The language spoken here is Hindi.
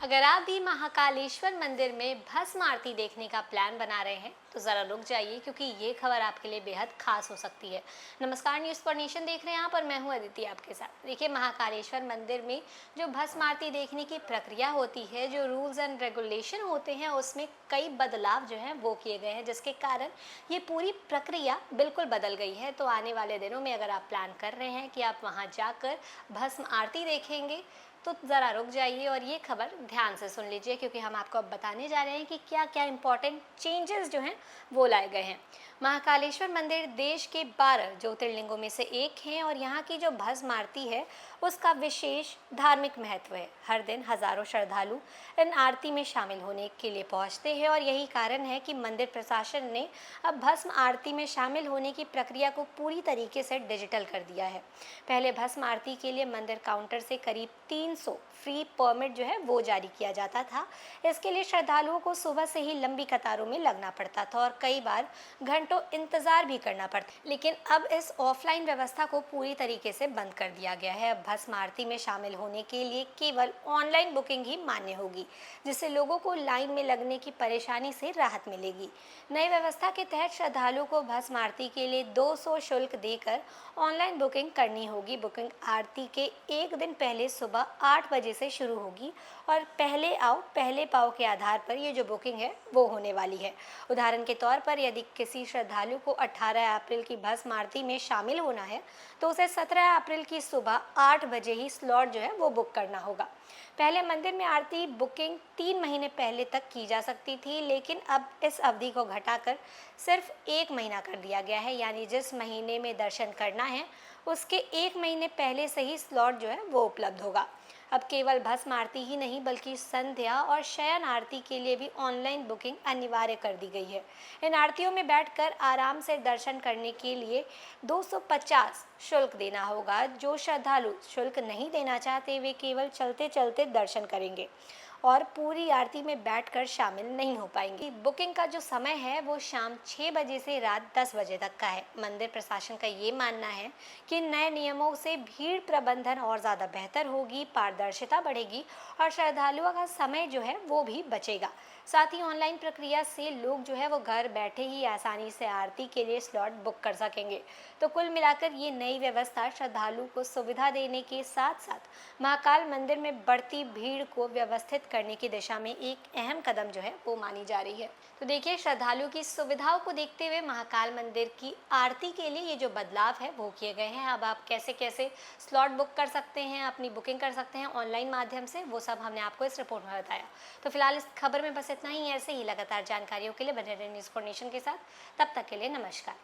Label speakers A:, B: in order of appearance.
A: अगर आप भी महाकालेश्वर मंदिर में भस्म आरती देखने का प्लान बना रहे हैं तो ज़रा रुक जाइए, क्योंकि ये खबर आपके लिए बेहद खास हो सकती है। नमस्कार, न्यूज़ पर नेशन देख रहे हैं आप और मैं हूं अदिति आपके साथ। देखिए, महाकालेश्वर मंदिर में जो भस्म आरती देखने की प्रक्रिया होती है, जो रूल्स एंड रेगुलेशन होते हैं, उसमें कई बदलाव जो हैं वो किए गए हैं, जिसके कारण ये पूरी प्रक्रिया बिल्कुल बदल गई है। तो आने वाले दिनों में अगर आप प्लान कर रहे हैं कि आप वहाँ जाकर भस्म आरती देखेंगे तो ज़रा रुक जाइए और ये खबर ध्यान से सुन लीजिए, क्योंकि हम आपको अब बताने जा रहे हैं कि क्या क्या इंपॉर्टेंट चेंजेस जो हैं वो लाए गए हैं। महाकालेश्वर मंदिर देश के 12 ज्योतिर्लिंगों में से एक हैं और यहाँ की जो भस्म आरती है उसका विशेष धार्मिक महत्व है। हर दिन हजारों श्रद्धालु इन आरती में शामिल होने के लिए पहुँचते हैं और यही कारण है कि मंदिर प्रशासन ने अब भस्म आरती में शामिल होने की प्रक्रिया को पूरी तरीके से डिजिटल कर दिया है। पहले भस्म आरती के लिए मंदिर काउंटर से करीब 300 फ्री परमिट जो है वो जारी किया जाता था। इसके लिए श्रद्धालुओं को सुबह से ही लंबी कतारों में लगना पड़ता था और कई बार घंटों इंतजार भी करना पड़ता। लेकिन अब इस ऑफलाइन व्यवस्था को पूरी तरीके से बंद कर दिया गया है। अब भस्म आरती में शामिल होने के लिए केवल ऑनलाइन बुकिंग ही मान्य होगी, जिससे लोगों को लाइन में लगने की परेशानी से राहत मिलेगी। नई व्यवस्था के तहत श्रद्धालुओं को भस्म आरती के लिए 200 शुल्क देकर ऑनलाइन बुकिंग करनी होगी। बुकिंग आरती के एक दिन पहले सुबह 8 बजे से शुरू होगी और पहले आओ पहले पाओ के आधार पर ये जो बुकिंग है वो होने वाली है। उदाहरण के तौर पर यदि किसी श्रद्धालु को 18 अप्रैल की भस्म आरती में शामिल होना है तो उसे 17 अप्रैल की सुबह 8 बजे ही स्लॉट जो है वो बुक करना होगा। पहले मंदिर में आरती बुकिंग 3 महीने पहले तक की जा सकती थी, लेकिन अब इस अवधि को घटाकर सिर्फ 1 महीना कर दिया गया है। यानी जिस महीने में दर्शन करना है उसके 1 महीने पहले से ही स्लॉट जो है वो उपलब्ध होगा। अब केवल भस्म आरती ही नहीं बल्कि संध्या और शयन आरती के लिए भी ऑनलाइन बुकिंग अनिवार्य कर दी गई है। इन आरतियों में बैठकर आराम से दर्शन करने के लिए 250 शुल्क देना होगा। जो श्रद्धालु शुल्क नहीं देना चाहते वे केवल चलते चलते दर्शन करेंगे और पूरी आरती में बैठकर शामिल नहीं हो पाएंगे। बुकिंग का जो समय है वो शाम 6 बजे से रात 10 बजे तक का है। मंदिर प्रशासन का ये मानना है कि नए नियमों से भीड़ प्रबंधन और ज़्यादा बेहतर होगी, पारदर्शिता बढ़ेगी और श्रद्धालुओं का समय जो है वो भी बचेगा। साथ ही ऑनलाइन प्रक्रिया से लोग जो है वो घर बैठे ही आसानी से आरती के लिए स्लॉट बुक कर सकेंगे। तो कुल मिलाकर ये नई व्यवस्था श्रद्धालु को सुविधा देने के साथ साथ महाकाल मंदिर में बढ़ती भीड़ को व्यवस्थित करने की दिशा में एक अहम कदम जो है वो मानी जा रही है। तो देखिए, श्रद्धालुओं की सुविधाओं को देखते हुए महाकाल मंदिर की आरती के लिए ये जो बदलाव है वो किए गए हैं। अब आप कैसे कैसे स्लॉट बुक कर सकते हैं, अपनी बुकिंग कर सकते हैं ऑनलाइन माध्यम से, वो सब हमने आपको इस रिपोर्ट में बताया। तो फिलहाल इस खबर में बस इतना ही। ऐसे ही लगातार जानकारियों के लिए बने रहिए न्यूज़ फॉर नेशन के साथ। तब तक के लिए नमस्कार।